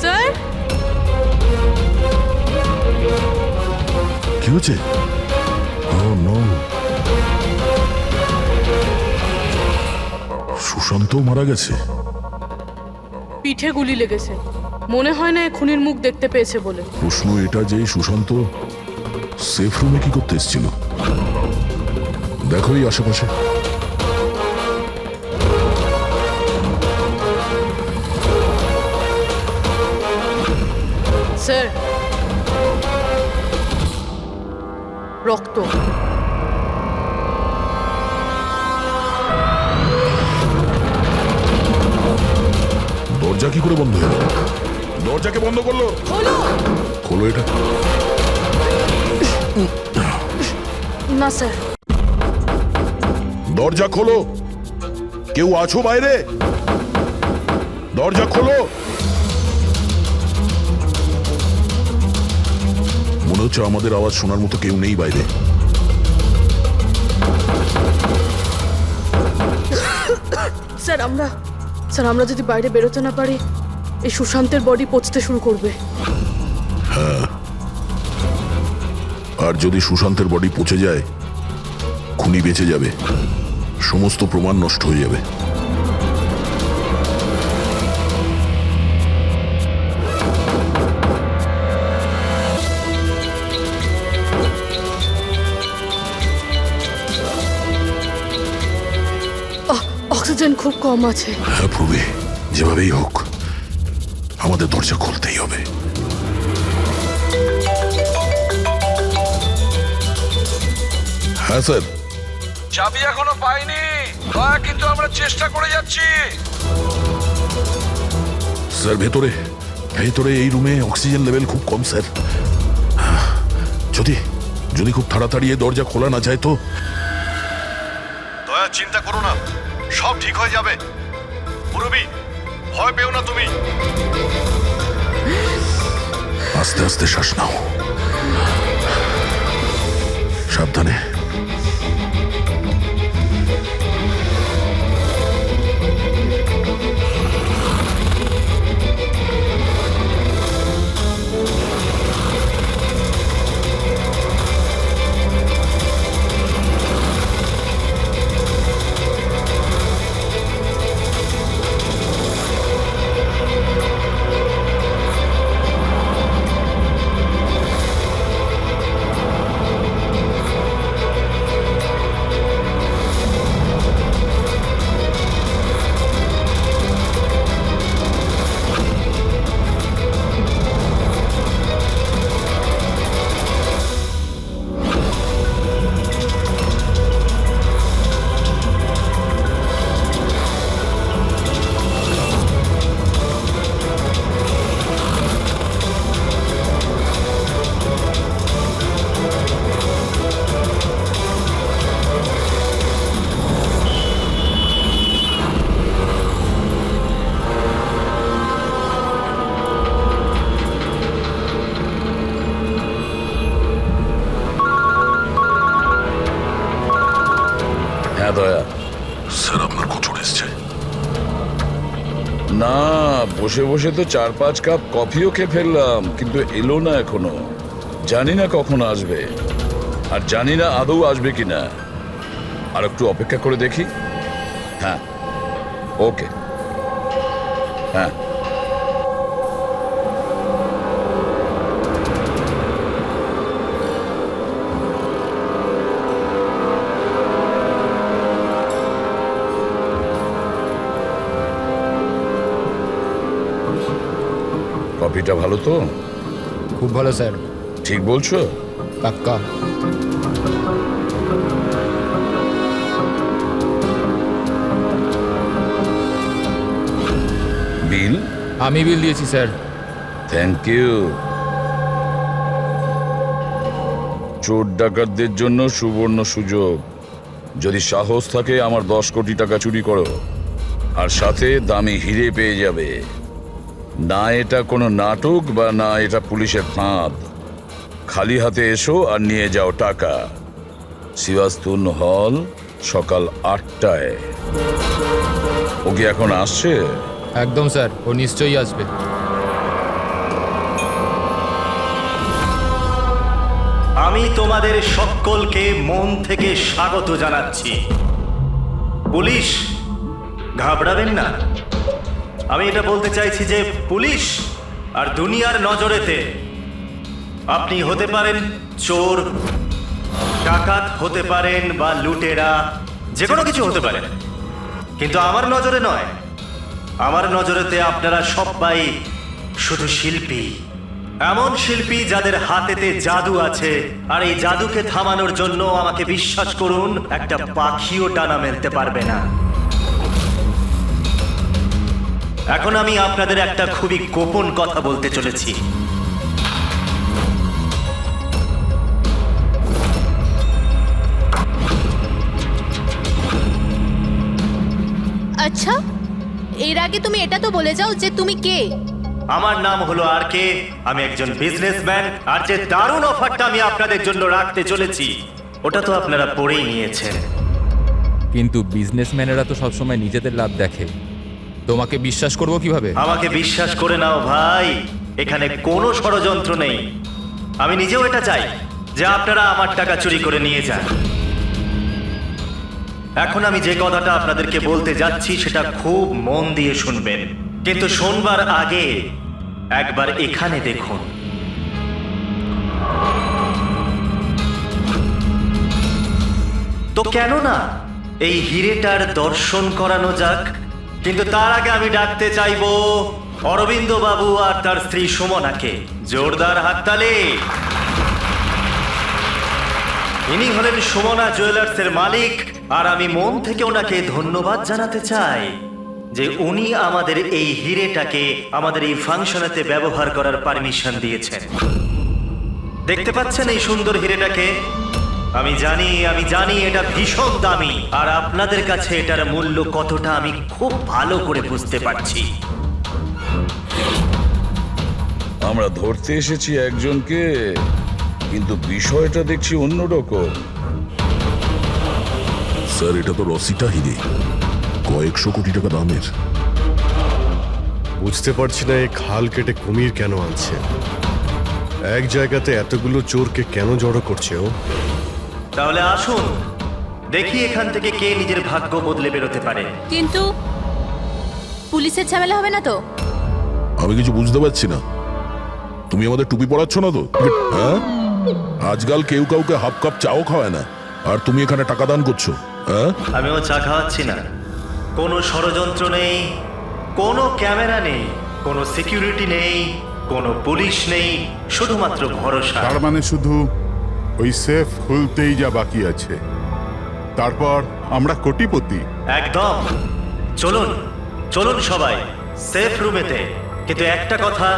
Sir, কি হচ্ছে? Oh no! Sushant মারা গেছে। পিঠে গুলি লেগেছে। মনে হয় না খুনির মুখ দেখতে পেয়েছে বলে। প্রশ্ন এটা যে সুশান্ত সেফ রুমে কি করতে এসেছিল। দেখো এই আশেপাশে। স্যার, রক্ত। দরজা কি করে বন্ধ হলো? দরজাকে বন্ধ করলো। হলো খোলো এটা। না স্যার। দরজা খোলো। কেউ আছো বাইরে? দরজা খোলো। মনে হচ্ছে আমাদের আওয়াজ শোনার মতো কেউ নেই বাইরে। স্যার, আমরা যদি বাইরে বেরোতে না পারি, এই সুশান্তের বডি পচতে শুরু করবে। আর যদি সুশান্তের বডি পচে যায়, খুনি বেঁচে যাবে, সমস্ত প্রমাণ নষ্ট হয়ে যাবে। অক্সিজেন খুব কম আছে। হ্যাঁ প্রবি, যেভাবেই হোক আমাদের দরজা খুলতেই হবে। হ্যাঁ স্যার। চাবি এখনো পাইনি, দয়া কিন্তু আমরা চেষ্টা করে যাচ্ছি। স্যার ভেতরে ভেতরে এই রুমে অক্সিজেন লেভেল খুব কম স্যার। যদি যদি খুব তাড়াতাড়ি এই দরজা খোলা না যায় তো। দয়া চিন্তা করো না, সব ঠিক হয়ে যাবে। মুরবি, ভয় পেও না তুমি। আস্তে আস্তে শ্বাস নাও, সাবধানে। হ্যাঁ দয়া। স্যার আপনার কোচর এসছে। না, বসে বসে তো 4-5 কাপ কফিও খেয়ে ফেললাম, কিন্তু এলো না এখনো। জানি না কখন আসবে, আর জানি না আদৌ আসবে কিনা। আর একটু অপেক্ষা করে দেখি। হ্যাঁ, ওকে। হ্যাঁ, কফিটা ভালো তো? খুব ভালো স্যার। ঠিক বলছো? পাক্কা। বিল? আমি বিল দিয়েছি স্যার। Thank you. চোর ডাকাতদের জন্য সুবর্ণ সুযোগ। যদি সাহস থাকে আমার 10 কোটি টাকা চুরি করো, আর সাথে দামি হিরে পেয়ে যাবে। না এটা কোনো নাটক, বা না এটা পুলিশের ফাঁদ। খালি হাতে এসো আর নিয়ে যাও টাকা। শিবাস্তুন হল সকাল 8টায়। ও কি এখন আসছে? একদম স্যার, ও নিশ্চয়ই আসবে। আমি তোমাদের সকলকে মন থেকে স্বাগত জানাচ্ছি। পুলিশ, ঘাবড়াবেন না। আমি এটা বলতে চাইছি যে পুলিশ আর দুনিয়ার নজরেতে আপনি হতে পারেন চোর, ডাকাত হতে পারেন বা লুটেরা, যে কোনো কিছু হতে পারেন, কিন্তু আমার নজরে নয়। আমার নজরেতে আপনারা সবাই শুধু শিল্পী, এমন শিল্পী যাদের হাতেতে জাদু আছে। আর এই জাদুকে থামানোর জন্য আমাকে বিশ্বাস করুন, একটা পাখিও ডানা মেলতে পারবে না। এখন আমি আপনাদের একটা খুবই গোপন কথা বলতে চলেছি। আচ্ছা, এর আগে তুমি এটা তো বলে যাও যে তুমি কে। আমার নাম হলো আর কে, আমি একজন বিজনেসম্যান। আর যে দারুণ অফারটা আমি আপনাদের জন্য রাখতে চলেছি ওটা তো আপনারা পড়েই নিয়েছেন। কিন্তু বিজনেসম্যানেরা তো সবসময় নিজেদের লাভ দেখে, তোমাকে বিশ্বাস করবো কিভাবে? আমাকে বিশ্বাস করে নাও ভাই, এখানে কোনো ষড়যন্ত্র নেই। আমি নিজেও এটা চাই যে আপনারা আমার টাকা চুরি করে নিয়ে যান। এখন আমি যে কথাটা আপনাদেরকে বলতে যাচ্ছি সেটা খুব মন দিয়ে শুনবেন, কিন্তু শোনবার আগে একবার এখানে দেখুন। তো কেন না এই হিরেটার দর্শন করানো যাক। কিন্তু তার আগে আমি ডাকতে চাইবো অরবিন্দ বাবু আর তার স্ত্রী সুমনাকে। জোরদার হাততালি। ইনি হলেন সুমনা জুয়েলার্সের মালিক, আর আমি মন থেকে ওনাকে ধন্যবাদ জানাতে চাই যে উনি আমাদের এই হিরেটাকে আমাদের এই ফাংশনেতে ব্যবহার করার পারমিশন দিয়েছেন। দেখতে পাচ্ছেন এই সুন্দর হিরেটাকে? আমি জানি এটা ভীষণ দামি, আর আপনাদের কাছে এটার মূল্য কতটা আমি খুব ভালো করে বুঝতে পারছি। আমরা ধরতে এসেছি একজনকে, কিন্তু বিষয়টা দেখছি অন্যরকম। স্যার, এটা তো রসিটা হিরে, কয়েকশো কোটি টাকা দামের। বুঝতে পারছি না এই খাল কেটে কুমির কেন আনছে। এক জায়গাতে এতগুলো চোরকে কেন জড়ো করছে ও? তাহলে আসুন দেখি এখান থেকে কে নিজের ভাগ্য বদলে বেরোতে পারে। কিন্তু পুলিশের ঝামেলা হবে না তো? আমি কিছু বুঝতে পারছি না। তুমি আমাদের টুপি পরাচ্ছ না তো? হ্যাঁ, আজকাল কেউ কাউকে হাফ কাপ চাও খাওয়ায় না, আর তুমি এখানে টাকা দান করছো। হ্যাঁ, আমিও চা খাওয়াচ্ছি না। কোনো ষড়যন্ত্র নেই, কোনো ক্যামেরা নেই, কোনো সিকিউরিটি নেই, কোনো পুলিশ নেই, শুধুমাত্র ভরসা। তার মানে শুধু ওই সেফ খুলতেই যা বাকি আছে, তারপর আমরা কোটিপতি। একদম। চলুন চলুন সবাই সেফ রুমেতে। কিন্তু একটা কথা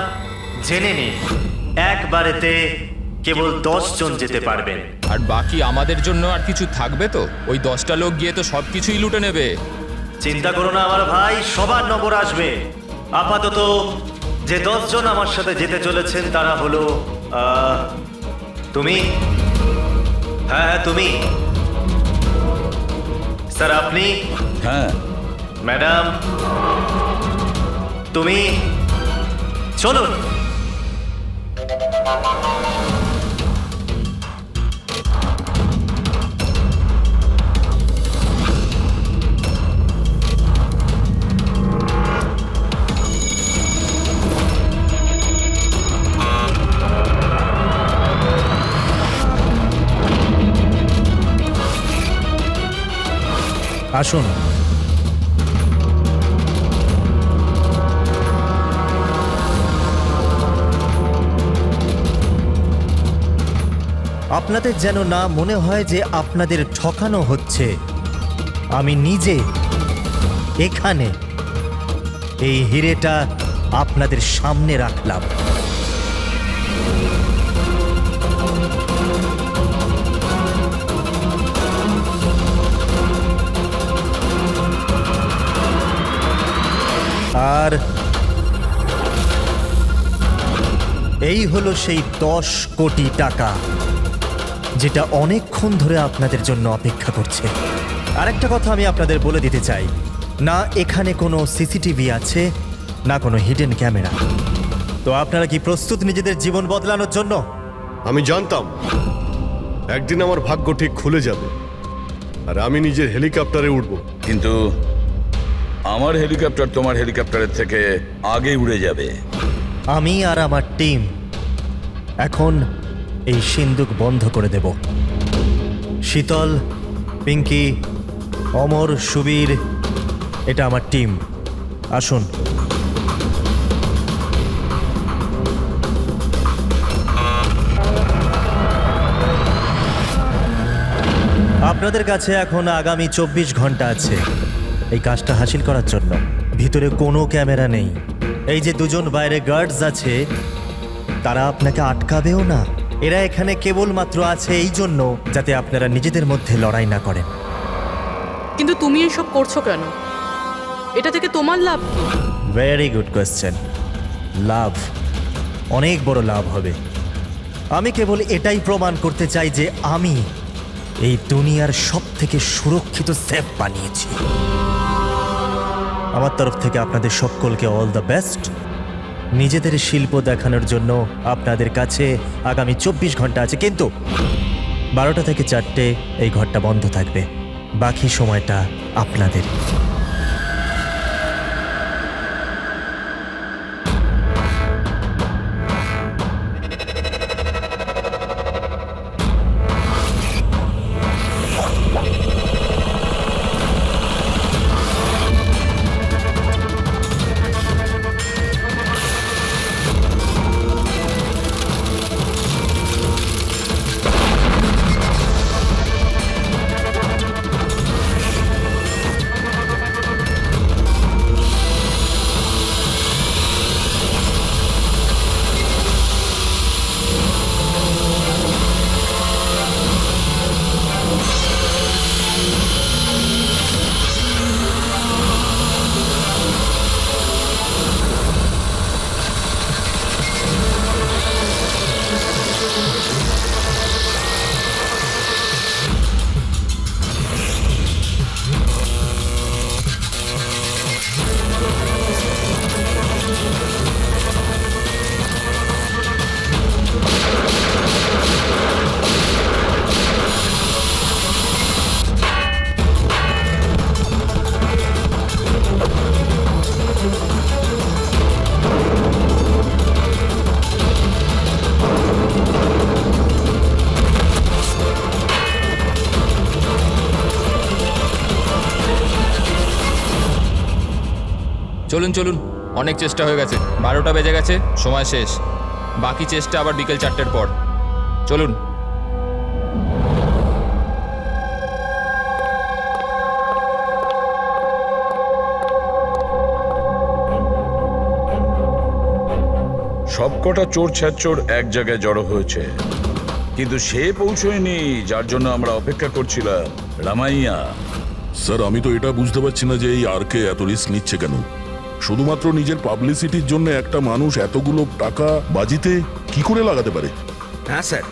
জেনে নিন, একবারেতে কেবল 10 জন যেতে পারবেন। আর বাকি আমাদের জন্য আর কিছু থাকবে তো? ওই 10টা লোক গিয়ে তো সব কিছুই লুটে নেবে। চিন্তা করো না আমার ভাই, সবার নম্বর আসবে। আপাতত যে 10 জন আমার সাথে যেতে চলেছেন তারা হলো তুমি, হ্যাঁ তুমি, স্যার আপনি, হ্যাঁ, ম্যাডাম তুমি। চলুন। আসুন। আপনাদের যেন না মনে হয় যে আপনাদের ঠকানো হচ্ছে। আমি নিজে এখানে এই হিরেটা আপনাদের সামনে রাখলাম। আর এই হলো সেই 10 কোটি টাকা যেটা অনেকক্ষণ ধরে আপনাদের জন্য অপেক্ষা করছে। আরেকটা কথা আমি আপনাদের বলে দিতে চাই, না এখানে কোনো সিসিটিভি আছে, না কোনো হিডেন ক্যামেরা। তো আপনারা কি প্রস্তুত নিজেদের জীবন বদলানোর জন্য? আমি জানতাম একদিন আমার ভাগ্য ঠিক খুলে যাবে আর আমি নিজের হেলিকপ্টারে উঠব। কিন্তু আমার হেলিকপ্টার তোমার হেলিকপ্টারের থেকে আগে উড়ে যাবে। আমি আর আমার টিম এখন এই সিন্দুক বন্ধ করে দেব। শীতল, পিঙ্কি, অমর, সুবীর, এটা আমার টিম। আসুন। আপনাদের কাছে এখন আগামী 24 ঘন্টা আছে এই কাজটা হাসিল করার জন্য। ভিতরে কোনো ক্যামেরা নেই। এই যে দুজন বাইরে গার্ডস আছে, তারা আপনাকে আটকাবেও না। এরা এখানে কেবলমাত্র আছে এই জন্য যাতে আপনারা নিজেদের মধ্যে লড়াই না করেন। কিন্তু তুমি এসব করছো কেন? এটা থেকে তোমার লাভ কি? Very good question. লাভ, অনেক বড় লাভ হবে। আমি কেবল এটাই প্রমাণ করতে চাই যে আমি এই দুনিয়ার সব থেকে সুরক্ষিত সেফ বানিয়েছি। আমার তরফ থেকে আপনাদের সকলকে অল দ্য বেস্ট। নিজেদের শিল্প দেখানোর জন্য আপনাদের কাছে আগামী 24 ঘন্টা আছে, কিন্তু 12টা থেকে 4টে এই ঘরটা বন্ধ থাকবে। বাকি সময়টা আপনাদের। চলুন চলুন, অনেক চেষ্টা হয়ে গেছে। 12টা বেজে গেছে, সময় শেষ। বাকি চেষ্টা আবার বিকেল 4টের পর। চলুন। সবকটা চোর ছ্যাচোর এক জায়গায় জড়ো হয়েছে, কিন্তু সে পৌঁছয়নি যার জন্য আমরা অপেক্ষা করছিলাম, রামাইয়া। স্যার আমি তো এটা বুঝতে পারছি না যে এই আরকে এত রিস্ক নিচ্ছে কেন। শুধুমাত্র নিজের পাবলিসিটির জন্য একটা মানুষ এতগুলো টাকা বাজিতে কি করে লাগাতে পারে? হ্যাঁ স্যার,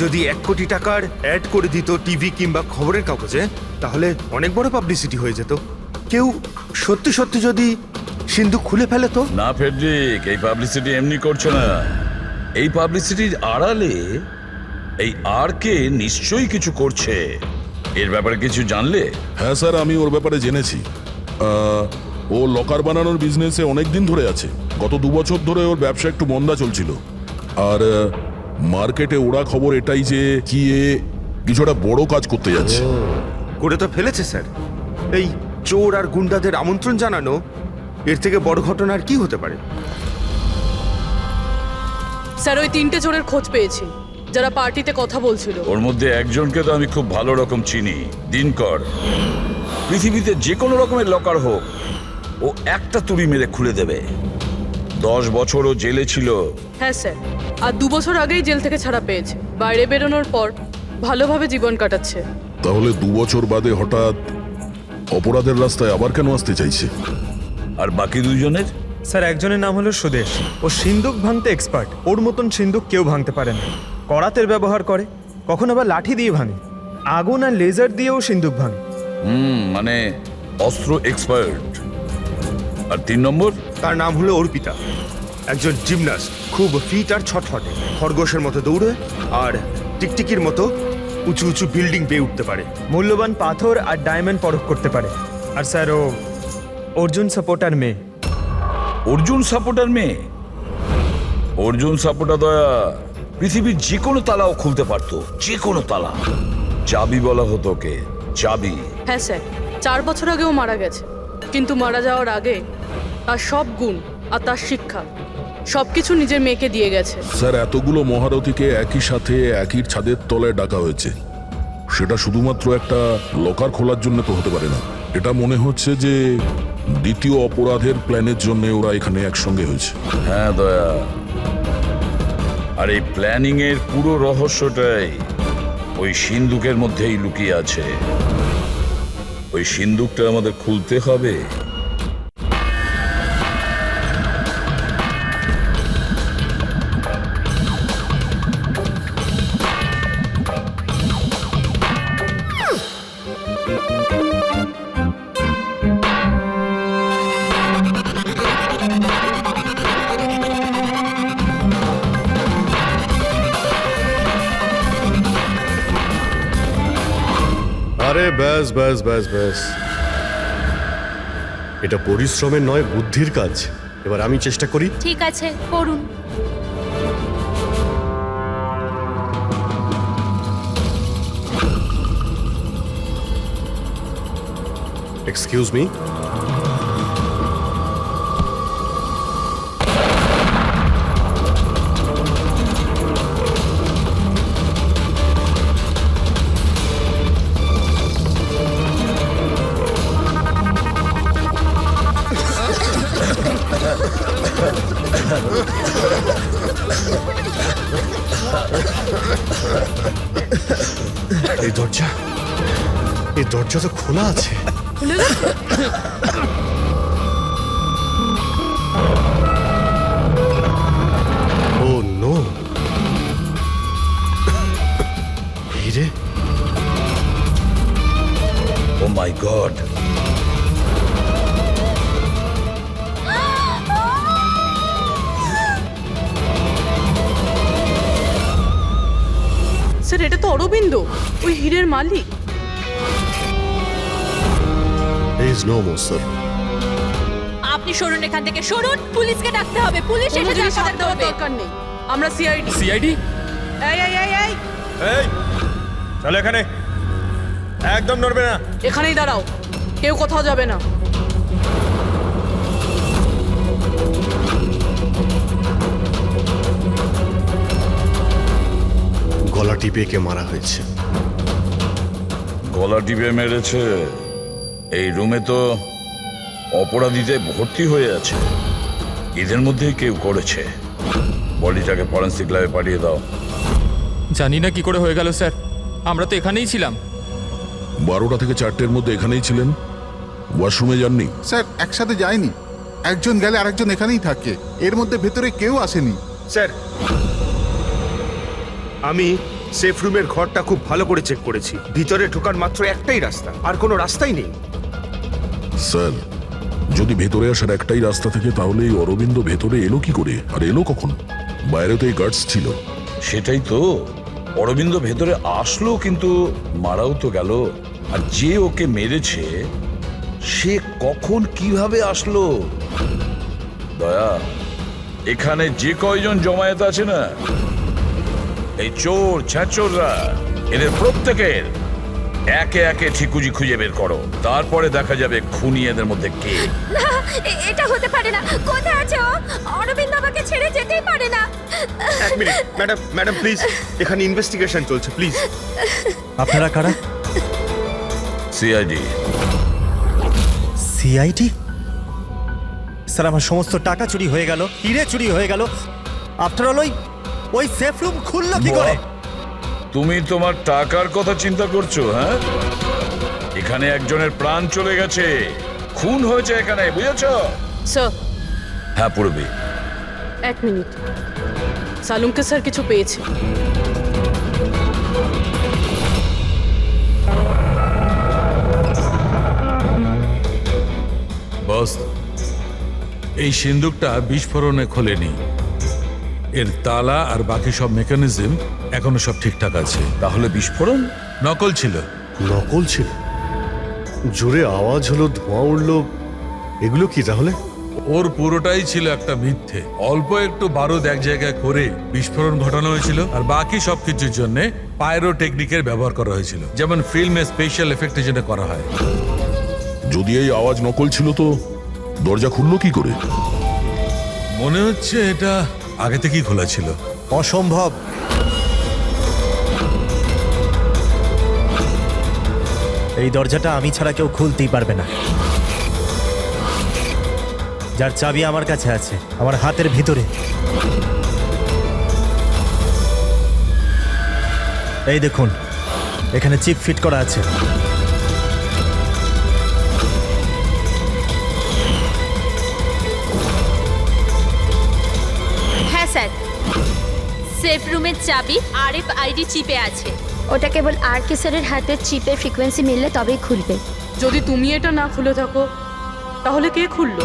যদি 1 কোটি টাকার অ্যাড করে দিত টিভি কিংবা খবরের কাগজে, তাহলে অনেক বড় পাবলিসিটি হয়ে যেত। কেউ সত্যি সত্যি যদি সিন্ধুক খুলে ফেলে তো? না ফেডরিক, এই পাবলিসিটি এমনি করছে না। এই পাবলিসিটির আড়ালে এই আরকে নিশ্চয়ই কিছু করছে। এর ব্যাপারে কিছু জানলে? হ্যাঁ স্যার, আমি ওর ব্যাপারে জেনেছি। ও লকার বানানোর বিজনেসে অনেক দিন ধরে আছে। গত 2 বছর ধরে ওর ব্যবসা একটু মন্দা চলছিল। আর মার্কেটে ওরা খবর এটাই যে কি এ কিছুটা বড় কাজ করতে যাচ্ছে। করে তো ফেলেছে স্যার। এই চোর আর গুন্ডাদের আমন্ত্রণ জানানো, এর থেকে বড় ঘটনা আর কি হতে পারে? স্যার, ওই 3টে চোরের খোঁজ পেয়েছি যারা পার্টিতে কথা বলছিল। ওর মধ্যে একজনকে তো আমি খুব ভালো রকম চিনি, দিনকর। পৃথিবীতে যে কোনো রকমের লকার হোক, ও একটা তুড়ি মেরে খুলে দেবে। 10 বছর ও জেলে ছিল। হ্যাঁ স্যার, আর 2 বছর আগেই জেল থেকে ছাড়া পেয়েছে। বাইরে বেরোনোর পর ভালোভাবে জীবন কাটাচ্ছে। তাহলে 2 বছর বাদে হঠাৎ অপরাধের রাস্তায় আবার কেন আসতে চাইছে? আর বাকি 2 জনের? স্যার একজনের নাম হলো সুদেশ। ও সিন্দুক ভাঙতে এক্সপার্ট। ওর মতন সিন্দুক কেউ ভাঙতে পারে না। করাতের ব্যবহার করে, কখন আবার লাঠি দিয়ে ভাঙে, আগুন আর লেজার দিয়েও সিন্দুক ভাঙে। মানে অস্ত্র এক্সপার্ট। আর 3 নম্বর? তার নাম হলো অর্পিতা, একজন জিমনাস্ট, খুব ফিট আর ছটফটে, খরগোশের মতো দৌড়ে আর টিকটিকির মতো উঁচু উঁচু বিল্ডিং পেয়ে উঠতে পারে, মূল্যবান পাথর আর ডায়মন্ড পরখ করতে পারে। আর স্যার ও অর্জুন সাপোর্টার মেয়ে। অর্জুন সাপোর্টার মেয়ে? অর্জুন সাপোর্টার দয়া পৃথিবীর যে কোনো তালাও খুলতে পারতো, যে কোনো তালা। চাবি বলা হতো ওকে, চাবি। হ্যাঁ স্যার, 4 বছর আগেও মারা গেছে, কিন্তু মারা যাওয়ার আগে তার সব গুণ আর তার শিক্ষা সবকিছু নিজের মেয়েকে দিয়ে গেছে। স্যার, এতগুলো মহারথীকে একই সাথে একই ছাদের তলায় ডাকা হয়েছে, সেটা শুধুমাত্র একটা লকার খোলার জন্য তো হতে পারে না। এটা মনে হচ্ছে যে দ্বিতীয় অপরাধের প্ল্যানের জন্য ওরা এখানে একসঙ্গে হয়েছে। হ্যাঁ দয়া, আর এই প্ল্যানিং এর পুরো রহস্যটাই ওই সিন্দুকের মধ্যেই লুকিয়ে আছে। ওই সিন্দুকটা আমাদের খুলতে হবে। আরে ব্যাস ব্যাস ব্যাস ব্যাস, এটা পরিশ্রমের নয়, বুদ্ধির কাজ। এবার আমি চেষ্টা করি। ঠিক আছে, করুন। Excuse me. এই দরজা তো খোলা আছে। খুলে গেছে? ও নো, হিরে, ও মাই গড! স্যার, এটা তো অরবিন্দ, ওই হীরের মালিক। there is no more, sir. আপনি সরুন এখান থেকে, সরুন। পুলিশকে ডাকতে হবে, পুলিশ কোনো এসে জিনিস ডাকতে হাত দেওয়ার হবে। দরকার নেই, আমরা সিআইডি। সিআইডি? এই এই এই এই, এই চলো এখানে, একদম নড়বে না। এখানেই দাঁড়াও, কেউ কোথাও যাবে না। গলা টিপে কে মারা হয়েছে? গলা টিপে মেরেছে? এই রুমে তো অপরাধীতে ভর্তি হয়ে আছে, এদের মধ্যেই কেউ করেছে। বডিটাকে ফরেন্সিক ল্যাবে পাঠিয়ে দাও। জানি না কি করে হয়ে গেল স্যার, আমরা তো এখানেই ছিলাম। 12টা থেকে 4টের মধ্যে এখানেই ছিলেন, ওয়াশরুমে যাননি? স্যার একসাথে যায়নি, একজন গেলে আরেকজন এখানেই থাকে, এর মধ্যে ভেতরে কেউ আসেনি। স্যার আমি সেফ রুমের ঘরটা খুব ভালো করে চেক করেছি, ভিতরে ঢোকার মাত্র একটাই রাস্তা, আর কোনো রাস্তাই নেই। স্যার, যদি ভেতরে আসার একটাই রাস্তা থেকে তাহলে এই অরবিন্দ ভেতরে এলো কি করে, আর এলো কখন? বাইরে তো এই গার্ডস ছিল। সেটাই তো, অরবিন্দ ভেতরে আসলো কিন্তু মারাও তো গেল। আর যে ওকে মেরেছে সে কখন কিভাবে আসলো? দয়া, এখানে যে কয়জন জমায়েত আছে না, এই চোর ছ্যাচোররা, এদের প্রত্যেকের একে একে ঠিকুজি খুঁজে বের করো, তারপরে দেখা যাবে খুনি এদের মধ্যে কে। না, এটা হতে পারে না। কোথায় আছে ও? অরবিন্দ আমাকে ছেড়ে যেতেই পারে না। এক মিনিট, ম্যাডাম ম্যাডাম প্লিজ, এখানে ইনভেস্টিগেশন চলছে, প্লিজ। আপনারা কারা? সিআইডি। সিআইডি? স্যার, আমার সমস্ত টাকা চুরি হয়ে গেল, হিরে চুরি হয়ে গেল। আফটার অল ওই সেফ রুম খুললো কি করে? তুমি তোমার টাকার কথা চিন্তা করছো? হ্যাঁ, এখানে একজনের প্রাণ চলে গেছে, খুন হয়েছে এখানে, বুঝেছো? স্যার, হ্যাঁ পূরবী, 1 মিনিট। সালুঙ্কে স্যার কিছু পেয়েছে। বস, এই সিন্দুকটা বিস্ফোরণে খোলেনি। এর তালা আর বাকি সব মেকানিজম এখনো সব ঠিকঠাক আছে। তাহলে বিস্ফোরণ? নকল ছিল। নকল ছিল? জোরে আওয়াজ হলো, ধোঁয়া উঠলো, এগুলো কি তাহলে? ওর পুরোটাই ছিল একটা মিথ্যে। অল্প একটু বারুদ এক জায়গায় করে বিস্ফোরণ ঘটানো হয়েছিল, আর বাকি সবকিছুর জন্য পাইরো টেকনিকের ব্যবহার করা হয়েছিল, যেমন ফিল্মে স্পেশাল এফেক্টের জন্য করা হয়। যদি এই আওয়াজ নকল ছিল তো দরজা খুললো কি করে? মনে হচ্ছে এটা আগে থেকেই খোলা ছিল। অসম্ভব। এই দরজাটা আমি ছাড়া কেউ খুলতেই পারবে না। যার চাবি আমার কাছে আছে, আমার হাতের ভিতরে। এই দেখুন, এখানে চিপ ফিট করা আছে। হ্যাঁ স্যার, সেফ রুমের চাবি RFID চিপে আছে। ওটা কেবল RK স্যারের হাতের চিপের ফ্রিকোয়েন্সি মিললে তবেই খুলবে। যদি তুমি এটা না খুলে থাকো তাহলে কে খুললো?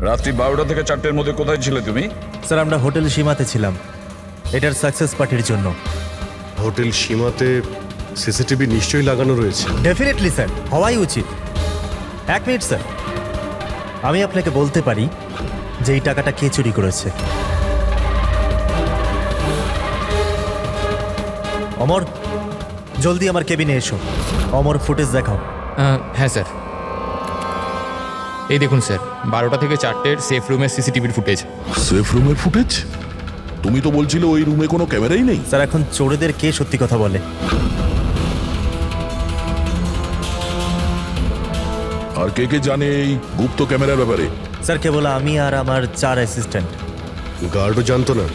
রাত্রি 12টা থেকে 4টের মধ্যে কোথায় ছিলে তুমি? স্যার, আমরা হোটেল সীমাতে ছিলাম এটার সাকসেস পার্টির জন্য। হোটেল সীমাতে সিসিটিভি নিশ্চয়ই লাগানো রয়েছে। ডেফিনেটলি স্যার, হওয়াই উচিত। 1 মিনিট স্যার, আমি আপনাকে বলতে পারি যে এই টাকাটা কে চুরি করেছে। অমর, জলদি আমার কেবিনে এসো। অমর, ফুটেজ দেখাও। হ্যাঁ স্যার, এই দেখুন স্যার, 12টা থেকে 4টের সেফ রুমের সিসিটিভির ফুটেজ। সেফ রুমের ফুটেজ? তুমি তো বলছিলে ওই রুমে কোনো ক্যামেরাই নেই। স্যার, এখন চোরেদের কে সত্যি কথা বলে? আর কে কে জানে এই গুপ্ত ক্যামেরার ব্যাপারে? স্যার, কেবল আমি আর আমার 4 অ্যাসিস্ট্যান্ট। গার্ডও জানতো না?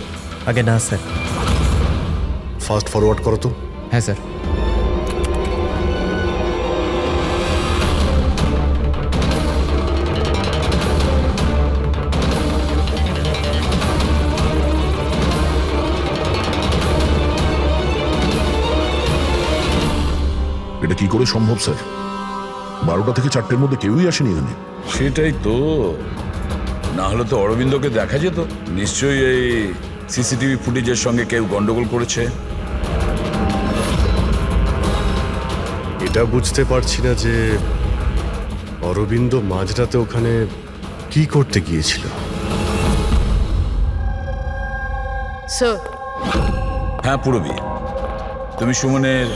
আগে না স্যার। ফাস্ট ফরওয়ার্ড করো তো। হ্যাঁ স্যার। এটা কি করে সম্ভব স্যার? 12টা থেকে 4টের মধ্যে কেউই আসেনি এখানে। সেটাই তো, না হলে তো অরবিন্দকে দেখা যেত। নিশ্চয়ই এই সিসিটিভি ফুটেজের সঙ্গে কেউ গন্ডগোল করেছে। এটা বুঝতে পারছি না যে অরবিন্দ মাঝরাতে ওখানে কি করতে গিয়েছিল। স্যার, হ্যাঁ পূরবী, তুমি সুমনের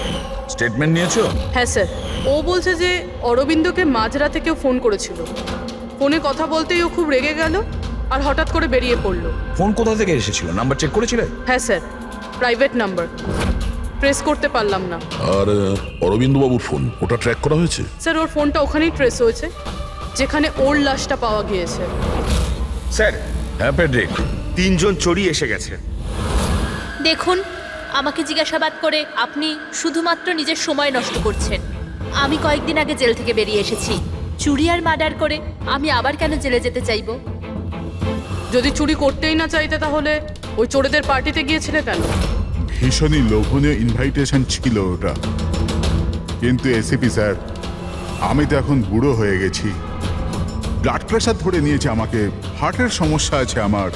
স্টেটমেন্ট নিয়েছো? হ্যাঁ স্যার, ও বলছে যে অরবিন্দকে মাঝরাতে কেউ ফোন করেছিল। ফোনে কথা বলতেই ও খুব রেগে গেল আর হঠাৎ করে বেরিয়ে পড়লো। ফোন কোথা থেকে এসেছিল? নাম্বার চেক করেছিলে? হ্যাঁ স্যার, প্রাইভেট নাম্বার, ট্রেস করতে পারলাম না। আর অরবিন্দ বাবুর ফোন, ওটা ট্র্যাক করা হয়েছে? স্যার, ওর ফোনটা ওখানেই ট্রেস হয়েছে যেখানে ওর লাশটা পাওয়া গিয়েছে। স্যার, হ্যাঁ পেড্রিক, 3 জন চোরই এসে গেছে। দেখুন, আমাকে জিজ্ঞাসাবাদ করে আপনি শুধুমাত্র নিজের সময় নষ্ট করছেন। আমি কয়েকদিন আগে জেল থেকে বেরিয়ে এসেছি। চুরি আর মার্ডার করে আমি আবার কেন জেলে যেতে চাইবো? যদি চুরি করতেই না চাইতে তাহলে ওই চোরেদের পার্টিতে গিয়েছিলে কেন? ভীষণই লোভনীয় ইনভাইটেশন ছিল ওটা। কিন্তু এসিপি স্যার, আমি তো এখন বুড়ো হয়ে গেছি। ব্লাড প্রেশার ধরে নিয়েছে আমাকে, হার্টের সমস্যা আছে আমার।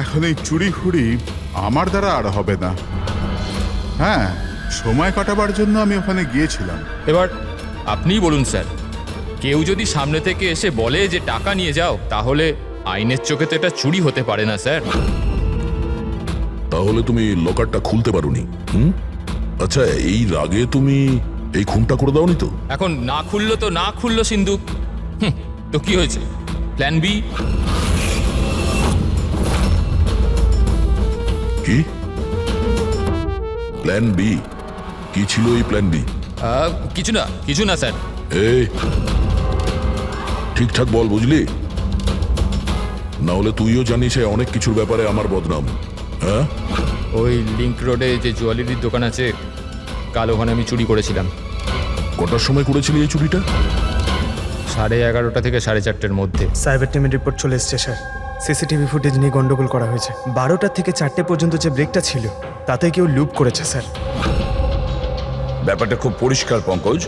এখন এই চুরি ফুরি আমার দ্বারা আর হবে না। হ্যাঁ, সময় কাটাবার জন্য আমি ওখানে গিয়েছিলাম। এবার আপনিই বলুন স্যার, কেউ যদি সামনে থেকে এসে বলে যে টাকা নিয়ে যাও, তাহলে আইনের চোখে তো এটা চুরি হতে পারে না স্যার। তাহলে তুমি লকারটা খুলতে পারোনি? আচ্ছা, এই রাগে তুমি এই খুনটা করে দাওনি তো? এখন না খুললো তো না খুললো সিন্দুক, তো কি হয়েছে? Plan B? কি প্ল্যান বি? কি ছিল এই প্ল্যান বি? কিছু না স্যার। এই ঠিকঠাক বল, বুঝলি? না হলে তুইও জানিস অনেক কিছুর ব্যাপারে আমার বদনাম। হ্যাঁ, ওই লিংক রোডে যে জুয়েলারির দোকান আছে, কাল ওখানে আমি চুরি করেছিলাম। কটার সময় করেছিলি এই চুরিটা? 11:30 থেকে 4:30-এর মধ্যে। সাইবার টিমের রিপোর্ট চলে এসছে স্যার। সিসিটিভি ফুটেজ নিয়ে গন্ডগোল করা হয়েছে। 12টা থেকে 4টে পর্যন্ত যে ব্রেকটা ছিল তাতে কেউ লুপ করেছে স্যার। ব্যাপারটা খুব পরিষ্কার পঙ্কজ,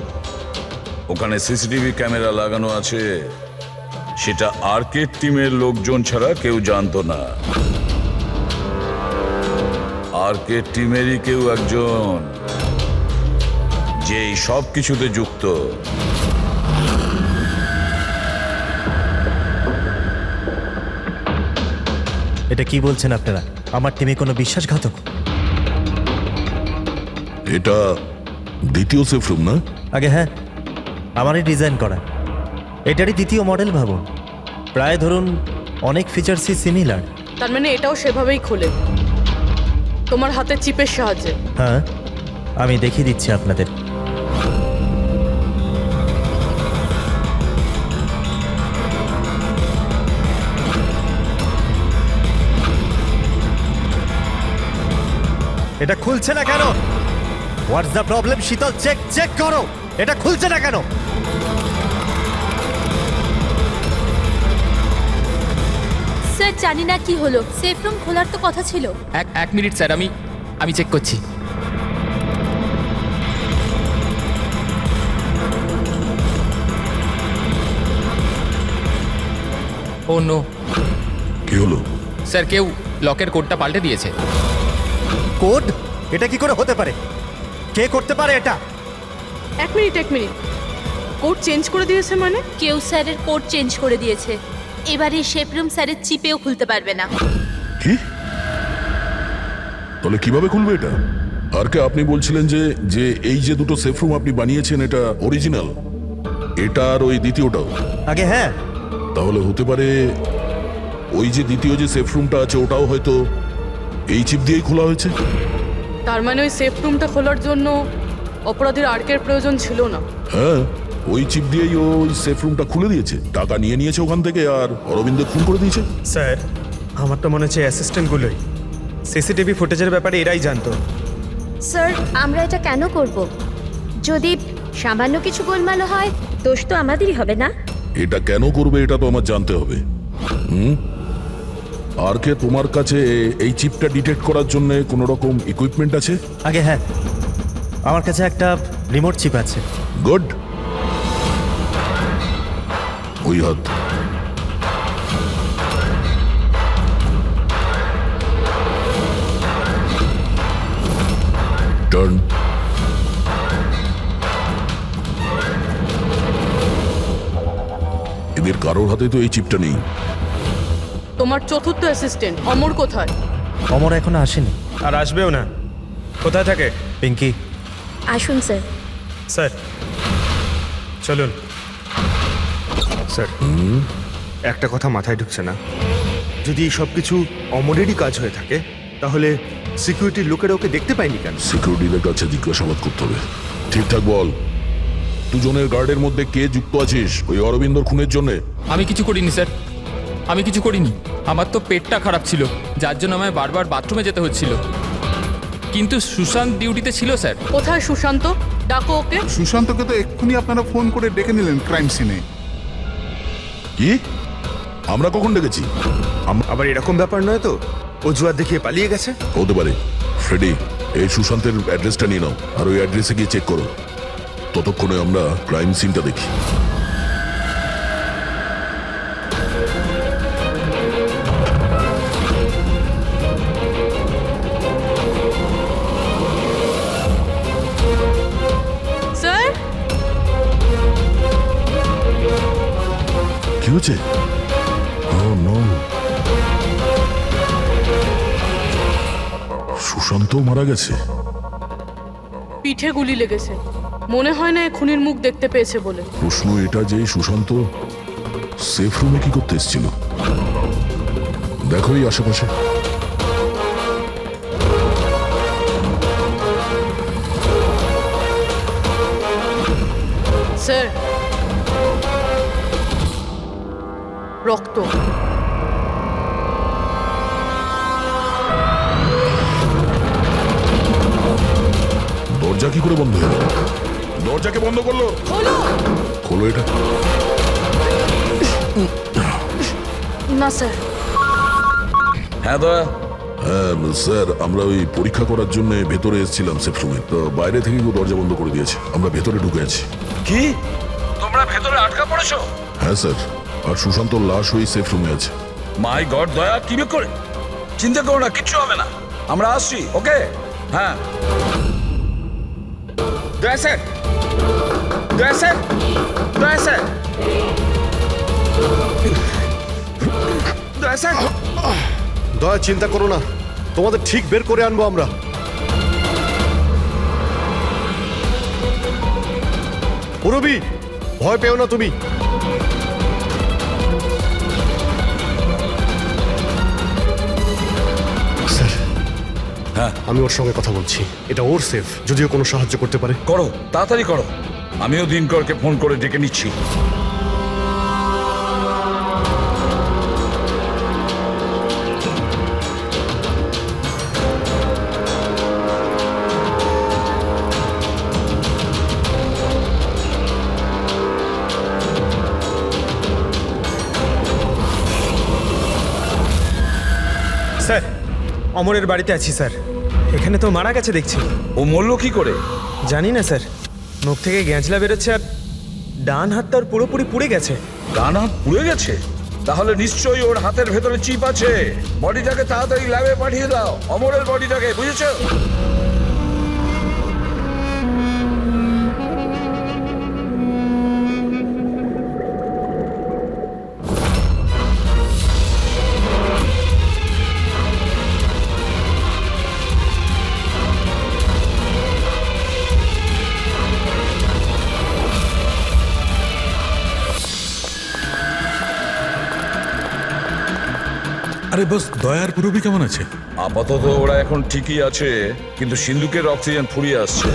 ওখানে সিসিটিভি ক্যামেরা লাগানো আছে, সেটা আর্কেড টিমের লোকজন ছাড়া কেউ জানতো না। আর্কেড টিমেরই কেউ একজন যে এই সব কিছুতে যুক্ত। এটা কি বলছেন আপনারা? আমার টিমে কোনো বিশ্বাসঘাতক? এটা দ্বিতীয় সেফ রুম না? আগে হ্যাঁ, আমারই ডিজাইন করা। এটারই দ্বিতীয় মডেল ভাবুন। প্রায় ধরুন অনেক ফিচার্সই সিমিলার। তার মানে এটাও সেভাবেই খোলে, তোমার হাতের চিপের সাহায্যে। হ্যাঁ, আমি দেখিয়ে দিচ্ছি আপনাদের। এটা খুলছে না কেন? What's the problem? শীতল, চেক করো, এটা খুলছে না কেন? স্যার জানি না কি হলো, সেফ রুম খোলার তো কথা ছিল। এক মিনিট স্যার, আমি চেক করছি। ও নো কি হলো? স্যার, কেউ লকের কোডটা পাল্টে দিয়েছে। কোড? এটা কি করে হতে পারে? কে করতে পারে এটা? এক মিনিট, কোড চেঞ্জ করে দিয়েছে মানে? কেউ স্যারের কোড চেঞ্জ করে দিয়েছে। এবার এই শেফ রুম স্যারের চিপেও খুলতে পারবে না। কি? তাহলে কিভাবে খুলবে এটা? আর কে আপনি বলছিলেন যে এই যে দুটো সেফ রুম আপনি বানিয়েছেন এটা অরিজিনাল, এটা আর ওই দ্বিতীয়টাও? আগে হ্যাঁ। তাহলে হতে পারে ওই যে দ্বিতীয় যে সেফ রুমটা আছে ওটাও হয়তো এই চিপ দিয়েই খোলা হয়েছে। তার মানে ওই সেফ রুমটা খোলার জন্য অপরাধীর আর্কের প্রয়োজন ছিল না। হ্যাঁ, ওই চিপ দিয়েই ওই সেফ রুমটা খুলে দিয়েছে, টাকা নিয়ে নিয়েছে ওখান থেকে আর অরবিন্দের খুন করে দিয়েছে। স্যার আমার তো মনে হচ্ছে অ্যাসিস্ট্যান্টগুলোই সিসিটিভি ফুটেজের ব্যাপারে এরাই জানতো। স্যার আমরা এটা কেন করব? যদি সামান্য কিছু গোলমাল হয় দোষ তো আমাদেরই হবে না? এটা কেন করবে এটা তো আমার জানতে হবে। আর কে তোমার কাছে এই চিপটা ডিটেক্ট করার জন্য কোনো রকম ইকুইপমেন্ট আছে? আগে হ্যাঁ, আমার কাছে একটা রিমোট চিপ আছে। গুড। ওই হাত। টার্ন। এদের কারোর হাতে তো এই চিপটা নেই। তোমার চতুর্থ অ্যাসিস্ট্যান্ট অমর কোথায়? অমর এখনো আসেনি। আর আসবেও না। কোথায় থাকে? পিঙ্কি। আসুন স্যার। স্যার চলুন। স্যার একটা কথা মাথায় ঢুকছে না, যদি এই সব কিছু অমরেরই কাজ হয়ে থাকে তাহলে সিকিউরিটির লোকেরা ওকে দেখতে পায়নি কেন? সিকিউরিটিদের কাছে জিজ্ঞাসাবাদ করতে হবে। ঠিকঠাক বল, দুজনের গার্ডের মধ্যে কে যুক্ত আছিস ওই অরবিন্দর খুনের জন্য? আমি কিছু করিনি স্যার, আমি কিছু করিনি। আমার তো পেটটা খারাপ ছিল, যার জন্য আমায় বারবার বাথরুমে যেতে হচ্ছিল। কিন্তু সুশান্ত ডিউটিতে ছিল স্যার। কোথায় সুশান্ত? ডাকো ওকে। সুশান্তকে তো এক্ষুনি আপনারা ফোন করে ডেকে নিলেন ক্রাইম সিনে। কি? আমরা কখন ডেকেছি? আবার এরকম ব্যাপার নয় তো অজুহাত দেখিয়ে পালিয়ে গেছে? হতে পারে। ফ্রেডি, এই সুশান্তের অ্যাড্রেসটা নিয়ে নাও আর ওই অ্যাড্রেসে গিয়ে চেক করো। ততক্ষণে আমরা ক্রাইম সিনটা দেখি। স্যার কি হচ্ছে? Oh, no. সুশান্ত মারা গেছে। পিঠে গুলি লেগেছে, মনে হয় না এ খুনির মুখ দেখতে পেয়েছে বলে। প্রশ্ন এটা যে সুশান্ত সেফ রুমে কি করতে এসেছিল? দেখো এই আশেপাশে। স্যার রক্ত। দরজা কি করে বন্ধ হলো? দরজাকে বন্ধ করলো। খোলো। খোলো এটা। না স্যার। হ্যাঁ দয়া, হ্যাঁ স্যার, আমরা ওই পরীক্ষা করার জন্য ভেতরে এসেছিলাম সেফ রুমে, তো বাইরে থেকে কেউ দরজা বন্ধ করে দিয়েছে, আমরা ভেতরে ঢুকে আছি। কি তোমরা ভেতরে আটকা পড়েছো? হ্যাঁ স্যার, আর সুশান্তর লাশ ওই সেফ রুমে আছে। মাই গড দয়া, কি করে? চিন্তা করো না, কিচ্ছু হবে না, আমরা আসছি। ওকে, হ্যাঁ। দয়া স্যার, দয়া স্যার, দয়া স্যার, দয়া স্যার। দয়া, চিন্তা করো না, তোমাদের ঠিক বের করে আনবো আমরা। পুরবি, ভয় পেও না তুমি। স্যার, হ্যাঁ, আমি ওর সঙ্গে কথা বলছি, এটা ওর সেফ, যদিও কোনো সাহায্য করতে পারে। করো, তাড়াতাড়ি করো। আমিও দিনকরকে ফোন করে ডেকে নিচ্ছি। স্যার, অমরের বাড়িতে আছি স্যার। এখানে তো মারা গেছে দেখছি। ও মরল কি করে? জানি না স্যার, মুখ থেকে গ্যাঁজলা বেরোচ্ছে আর ডান হাত তার পুরোপুরি পুড়ে গেছে। ডান হাত পুড়ে গেছে? তাহলে নিশ্চয়ই ওর হাতের ভেতরে চিপ আছে। বডিটাকে তাড়াতাড়ি ল্যাবে পাঠিয়ে দাও, অমরের বডিটাকে, বুঝেছো? আরে বস, দয়ার পুরবি কেমন আছে? আপাতত ওরা এখন ঠিকই আছে, কিন্তু সিন্ধুকের অক্সিজেন ফুরিয়ে আসছে।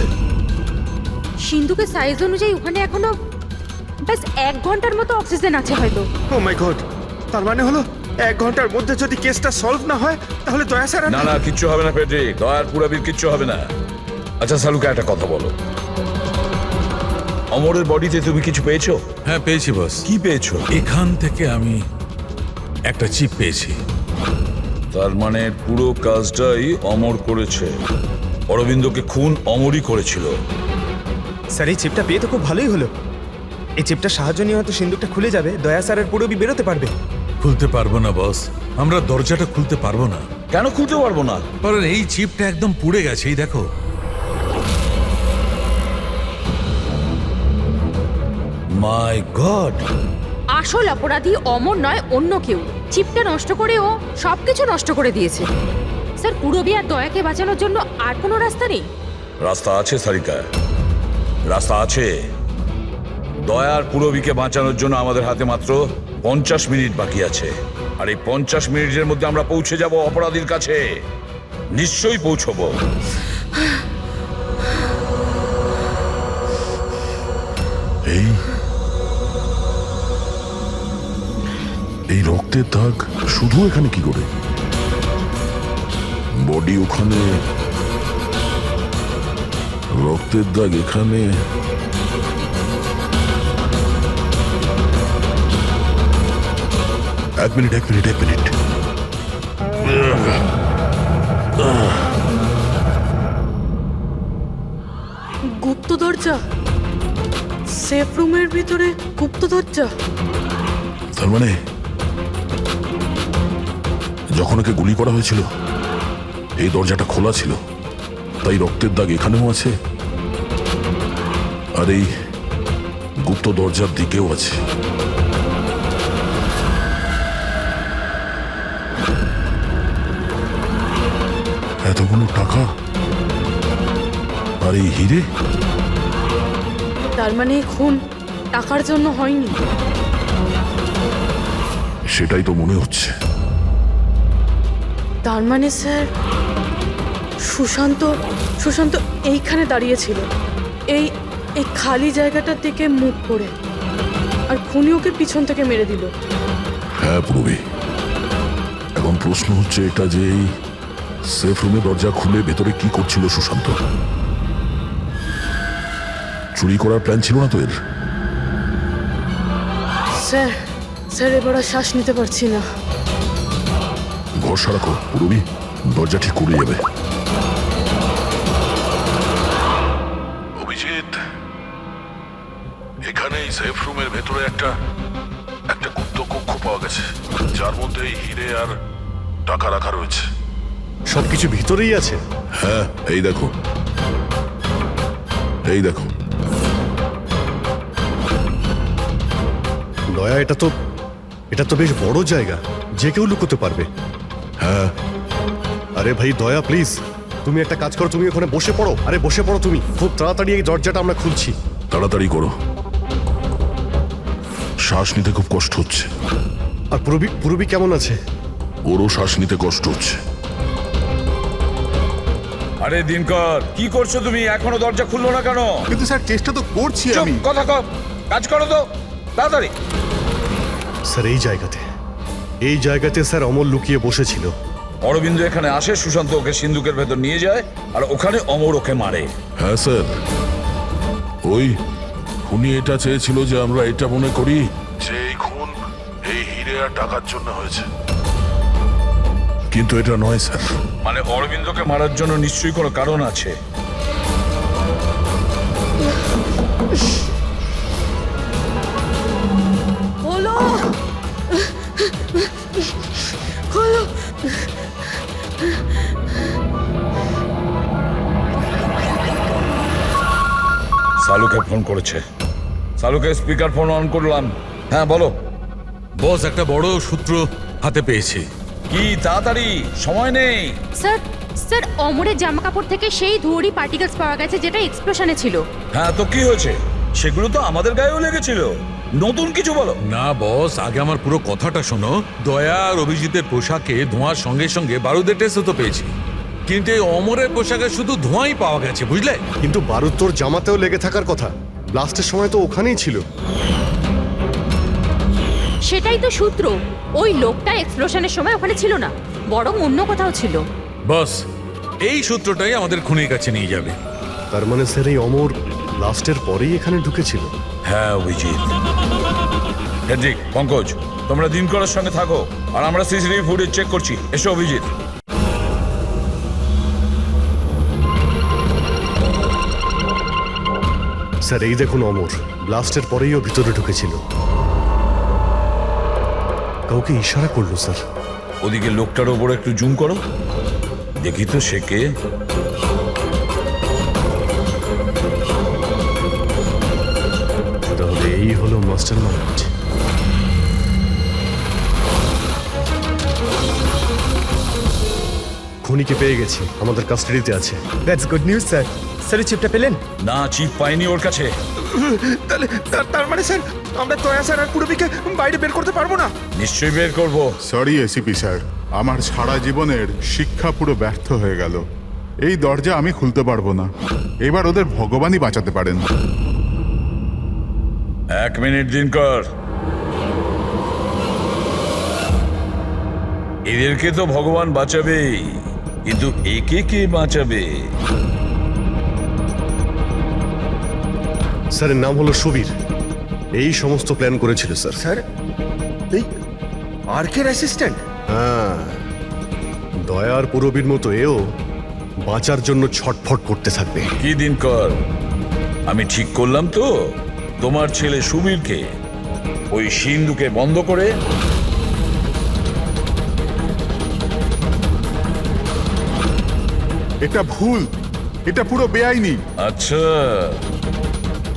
সিন্ধুকের সাইজ অনুযায়ী ওখানে এখনো ব্যাস 1 ঘন্টার মতো অক্সিজেন আছে হয়তো। ও মাই গড, তার মানে হলো 1 ঘন্টার মধ্যে যদি কেসটা সলভ না হয় তাহলে দয়া স্যার। না না, কিচ্ছু হবে না পেড্রিক, দয়ার পুরবির কিচ্ছু হবে না। আচ্ছা সালুকা, একটা কথা বলো, অমরের বডিতে তুমি কিছু পেয়েছো? হ্যাঁ পেয়েছি বস। কি পেয়েছো? এখান থেকে আমি একটা চিপ পেয়েছি। তার মানে পুরো কাজটাই অমর করেছে। অরবিন্দকে খুন অমরই করেছিল। স্যার, এই চিপটা পেয়ে তো খুব ভালোই হলো। এই চিপটা সাহায্য নিয়ে হয়তো সিন্ধুকটা খুলে যাবে, দয়া স্যারের পুরবি বেরোতে পারবে। খুলতে পারবো না বস, আমরা দরজাটা খুলতে পারবো না। কেন খুলতে পারবো না? কারণ এই চিপটা একদম পুড়ে গেছে, এই দেখো। মাই গড, আসল অপরাধী অমর নয়, অন্য কেউ। চিপটা নষ্ট করে ও সবকিছু নষ্ট করে দিয়েছে। স্যার, পুরবি আর দয়াকে বাঁচানোর জন্য আর কোনো রাস্তা নেই? রাস্তা আছে সারিকা, রাস্তা আছে। দয়ার পুরবিকে বাঁচানোর জন্য আমাদের হাতে মাত্র 50 মিনিট বাকি আছে। আর এই 50 মিনিটের মধ্যে আমরা পৌঁছে যাব অপরাধীর কাছে। নিশ্চয়ই পৌঁছবো। এই রক্তের দাগ শুধু এখানে কি করে? বডি ওখানে, রক্তের দাগ এখানে। এক মিনিট। গুপ্ত দরজা? সেফ রুমের ভিতরে গুপ্ত দরজা? তার মানে যখন ওকে গুলি করা হয়েছিল এই দরজাটা খোলা ছিল, তাই রক্তের দাগ এখানেও আছে আর এই গুপ্ত দরজার দিকেও আছে। এতগুলো টাকা আর এই হিরে? তার মানে খুন টাকার জন্য হয়নি? সেটাই তো মনে হচ্ছে। তার মানে স্যার, সুশান্ত এইখানে দাঁড়িয়েছিল, এই এই খালি জায়গাটার দিকে মুখ করে, আর খুনি ওকে পিছন থেকে মেরে দিল। হ্যাঁ পূর্বে, এখন প্রশ্ন হচ্ছে এটা যে এই সেফ রুমে দরজা খুলে ভেতরে কি করছিল সুশান্ত? চুরি করার প্ল্যান ছিল না তো এর? স্যার এবার আর শ্বাস নিতে পারছি না। ভরসা রাখো পুরবি, দরজা ঠিক করে যাবে। অভিজিৎ, এখানে এই সেফ রুমের ভেতরে একটা গুপ্ত কক্ষ পাওয়া গেছে, যার মধ্যে এই হিরে আর টাকা রাখা রয়েছে। সবকিছু ভিতরেই আছে? হ্যাঁ, এই দেখো, এই দেখো। দয়া, এটা তো বেশ বড় জায়গা, যে কেউ লুকোতে পারবে। হ্যাঁ। আরে ভাই দয়া, প্লিজ তুমি একটা কাজ করো, তুমি ওখানে বসে পড়ো। আরে বসে পড়ো তুমি, খুব তাড়াতাড়ি এই দরজাটা আমরা খুলছি। তাড়াতাড়ি করো, শ্বাস নিতে খুব কষ্ট হচ্ছে। আর পুরবি কেমন আছে? ওরও শ্বাস নিতে কষ্ট হচ্ছে। আরে দিনকর, কি করছো তুমি? এখনো দরজা খুললো না কেন? কিন্তু স্যার চেষ্টা তো করছি চুপ, আমি। কথা কম, কাজ করো তো তাড়াতাড়ি। স্যার এই জায়গাতে স্যার অমল লুকিয়ে বসেছিল। অরবিন্দ এখানে আসে, সুশান্ত ওকে সিন্ধুকের ভেতর নিয়ে যায়, আর ওখানে অমর ওকে মারে। হ্যাঁ স্যার, ওই খুনি এটা চেয়েছিল যে আমরা এটা মনে করি যে এই খুন এই হিরে আর টাকার জন্য হয়েছে, কিন্তু এটা নয় স্যার। মানে অরবিন্দকে মারার জন্য নিশ্চয়ই কোনো কারণ আছে। খোলো, খোলো। সালুকে ফোন করেছে। সালুকে স্পিকার ফোন অন করলাম। হ্যাঁ বলো। বস, একটা বড় সূত্র হাতে পেয়েছে। কি তাড়াতাড়ি, সময় নেই। স্যার অমরের জামা কাপড় থেকে সেই ধুয়োরই পার্টিকেলস পাওয়া গেছে যেটা এক্সপ্লোশনে ছিল। হ্যাঁ, তো কি হয়েছে? সেগুলো তো আমাদের গায়েও লেগেছিল। নতুন কিছু বলো। না বস, আগে আমার পুরো কথাটা শোনো। দয়া আর অভিজিতের পোশাকে ধোঁয়ার সঙ্গে সঙ্গে বারুদের টেস্টও তো পেয়েছি, কিন্তু এই অমরের পোশাকে শুধু ধোঁয়াই পাওয়া গেছে, বুঝলে? কিন্তু বারুদ তোর জামাতেও লেগে থাকার কথা, ব্লাস্টের সময় তো ওখানেই ছিল। সেটাই তো সূত্র, ওই লোকটা এক্সপ্লোশনের সময় ওখানে ছিল না, বরং অন্য কোথাও ছিল। বস, এই সূত্রটাই আমাদের খুনির কাছে নিয়ে যাবে। তার মানে স্যার এই অমর ব্লাস্টের পরেই এখানে ঢুকেছিল? হ্যাঁ অভিজিৎ। হেড্রিক, পঙ্কজ, তোমরা দিনকরের সঙ্গে থাকো, আর আমরা সিসিটিভি ফুটেজ চেক করছি। এসো অভিজিৎ। স্যার এই দেখুন, অমর ব্লাস্টের পরেই ও ভিতরে ঢুকেছিল। কাউকে ইশারা করলো স্যার। ওদিকে লোকটার ওপর একটু জুম করো, দেখি তো সে কে। তাহলে এই হলো মাস্টার মাইন্ড। খুনিকে পেয়ে গেছি, আমাদের কাস্টাডিতে আছে। That's good news sir. Sir চিপটা পেলেন? না, চিপ পাইনি ওর কাছে। তার মানে স্যার আমরা দয়া স্যার আর পুরবিকে বাইরে বের করতে পারবো না? নিশ্চয়ই বের করবো। সরি এসিপি স্যার, আমার সারা জীবনের শিক্ষা পুরো ব্যর্থ হয়ে গেল। এই দরজা আমি খুলতে পারবো না। এবার ওদের ভগবানই বাঁচাতে পারেন। 1 মিনিট দিনকর। এদেরকে তো ভগবান বাঁচাবেই, কিন্তু একে কে বাঁচাবে? স্যারের নাম হলো সুবীর, এই সমস্ত প্ল্যান করেছিল স্যার। স্যার এই আর্কের অ্যাসিস্ট্যান্ট? হ্যাঁ, দয়ার পুরবীর মতো এও বাঁচার জন্য ছটফট করতে থাকবে। কি দিনকর, আমি ঠিক করলাম তো? তোমার ছেলে সুবীরকে ওই সিন্ধুকে বন্ধ করে এটা ভুল, এটা পুরো বেআইনি। আচ্ছা,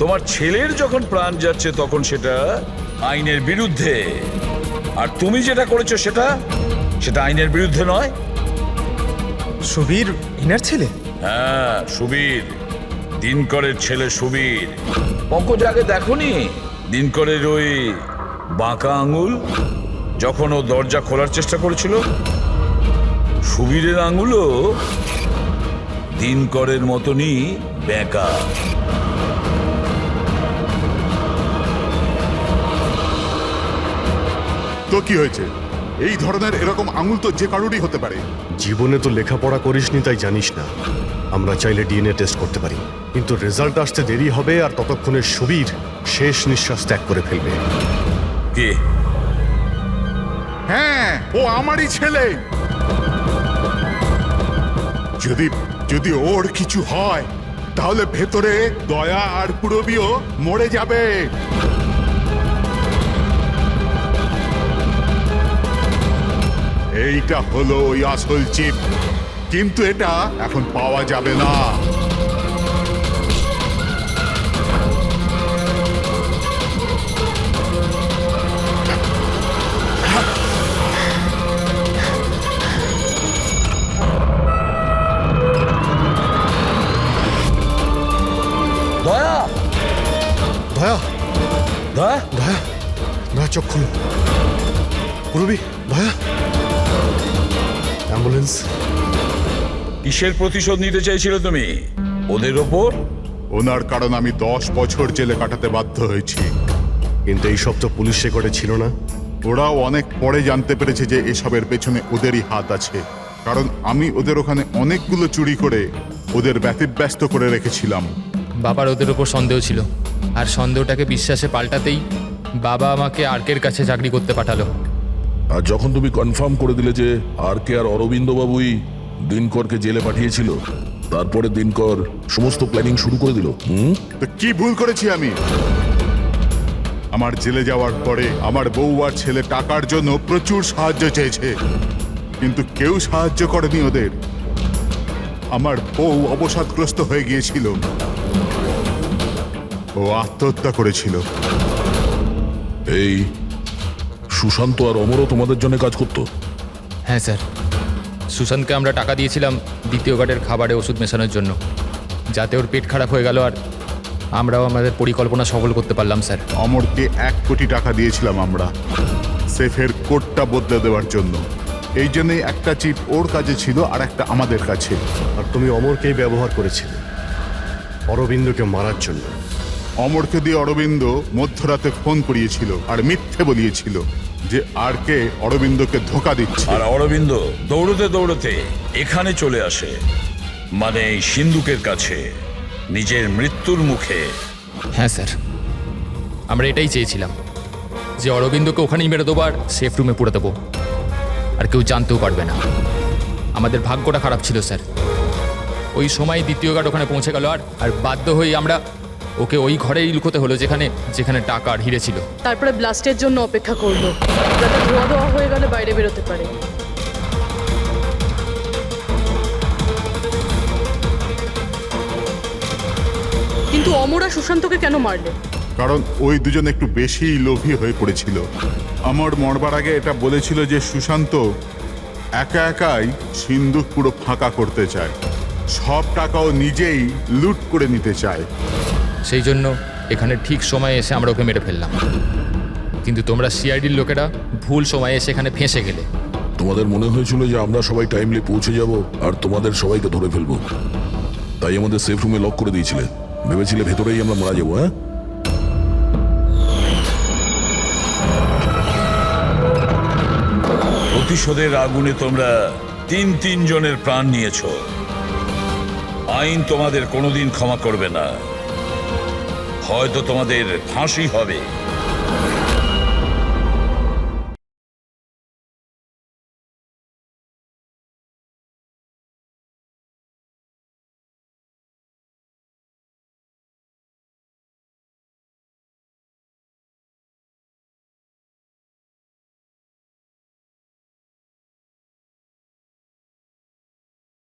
তোমার ছেলের যখন প্রাণ যাচ্ছে তখন সেটা আইনের বিরুদ্ধে, আর তুমি যেটা করেছো সেটা আইনের বিরুদ্ধে নয়। সুবীর ইনার ছেলে? হ্যাঁ, সুবীর, দিনকরের ছেলে সুবীর। পঙ্কজ, আগে দেখোনি দিনকরের ওই বাঁকা আঙুল যখন ও দরজা খোলার চেষ্টা করেছিল? সুবীরের আঙুলও দিনকরের মতনই বেঁকা। তো কি হয়েছে? এই ধরনের এরকম আঙুল তো যে কারোরই হতে পারে। জীবনে তো লেখাপড়া করিসনি, তাই জানিস না। আমরা চাইলে ডিএনএ টেস্ট করতে পারি, কিন্তু রেজাল্ট আসতে দেরি হবে, আর ততক্ষণে সুবীর শেষ নিঃশ্বাস ত্যাগ করে ফেলবে। কে? হ্যাঁ, ও আমারই ছেলে। যদি যদি ওর কিছু হয় তাহলে ভেতরে দয়া আর পুরবিও মরে যাবে। এইটা হলো ওই আসল চিপ, কিন্তু এটা এখন পাওয়া যাবে না। দয়া দয়া দয়া দয়া দয়া চোখ খুলো। পুরবি, দয়া, অ্যাম্বুলেন্স। কিসের প্রতিশোধ নিতে চাইছিলে তুমি ওদের ওপর? ওনার কারণ আমি 10 বছর জেলে কাটাতে বাধ্য হয়েছি। কিন্তু এই সব তো পুলিশ রেকর্ডে ছিল না। ওরাও অনেক পরে জানতে পেরেছে যে এসবের পেছনে ওদেরই হাত আছে, কারণ আমি ওদের ওখানে অনেকগুলো চুরি করে ওদের ব্যতিব্যস্ত করে রেখেছিলাম। বাবার ওদের ওপর সন্দেহ ছিল, আর সন্দেহটাকে বিশ্বাসে পাল্টাতেই বাবা আমাকে আর্কের কাছে চাকরি করতে পাঠালো। আর যখন তুমি কনফার্ম করে দিলে যে আর কে আর অরবিন্দ বাবুই দিনকরকে জেলে পাঠিয়েছিল, তারপরে দিনকর সমস্ত প্ল্যানিং শুরু করে দিল। তো কি ভুল করেছি আমি? আমার জেলে যাওয়ার পরে আমার বউ আর ছেলে টাকার জন্য প্রচুর সাহায্য চেয়েছে, কিন্তু কেউ সাহায্য করেনি ওদের। আমার বউ অবসাদগ্রস্ত হয়ে গিয়েছিল, ও আত্মহত্যা করেছিল। এই সুশান্ত আর অমরও তোমাদের জন্য কাজ করতো? হ্যাঁ স্যার, সুশান্তকে আমরা টাকা দিয়েছিলাম দ্বিতীয় গার্ডের খাবারে ওষুধ মেশানোর জন্য, যাতে ওর পেট খারাপ হয়ে গেল আর আমরাও আমাদের পরিকল্পনা সফল করতে পারলাম স্যার। অমরকে 1 কোটি টাকা দিয়েছিলাম আমরা সেফের কোডটা বদলে দেওয়ার জন্য। এই জন্যই একটা চিপ ওর কাছে ছিল আর একটা আমাদের কাছে। আর তুমি অমরকেই ব্যবহার করেছিলে অরবিন্দকে মারার জন্য। অমরকে দিয়ে অরবিন্দ মধ্যরাতে ফোন করিয়েছিল আর মিথ্যে বলিয়েছিল যে আর কে অরবিন্দকে ধোকা দিচ্ছে। আর অরবিন্দ দৌড়তে দৌড়তে এখানে চলে আসে, মানে এই সিন্ধুকের কাছে, নিজের মৃত্যুর মুখে। হ্যাঁ স্যার, আমরা এটাই চেয়েছিলাম যে অরবিন্দকে ওখানেই মেরে দেবো আর সেফ রুমে পুরে দেবো, আর কেউ জানতেও পারবে না। আমাদের ভাগ্যটা খারাপ ছিল স্যার, ওই সময় দ্বিতীয় গার্ড ওখানে পৌঁছে গেল আর বাধ্য হয়ে আমরা ওকে ওই ঘরেই লুকোতে হলো যেখানে যেখানে টাকা আর হিরে ছিল। তারপরে ব্লাস্টের জন্য অপেক্ষা করলো, যাতে ধোয়া ধোয়া হয়ে গেলে বাইরে বেরোতে পারে। কিন্তু অমর আর সুশান্তকে কেন মারলে? কারণ ওই দুজন একটু বেশি লোভী হয়ে পড়েছিল। আমার মরবার আগে এটা বলেছিল যে সুশান্ত একা একাই সিন্ধুক পুরো ফাঁকা করতে চায়, সব টাকাও নিজেই লুট করে নিতে চায়। সেই জন্য এখানে ঠিক সময়ে এসে আমরা ওকে মেরে ফেললাম, কিন্তু তোমরা সিআইডির লোকেরা ভুল সময়ে এসে এখানে ফেঁসে গেলে। তোমাদের মনে হয়েছিল যে আমরা সবাই টাইমলি পৌঁছে যাব আর তোমাদের সবাইকে ধরে ফেলবো, তাই আমাদের সেফ রুমে লক করে দিয়েছিলে। ভেবেছিলে ভেতরেই আমরা মারা যাবো। হ্যাঁ, প্রতিশোধের আগুনে তোমরা 3 জনের প্রাণ নিয়েছ। আইন তোমাদের কোনোদিন ক্ষমা করবে না, হয়তো তোমাদের ফাঁসি হবে।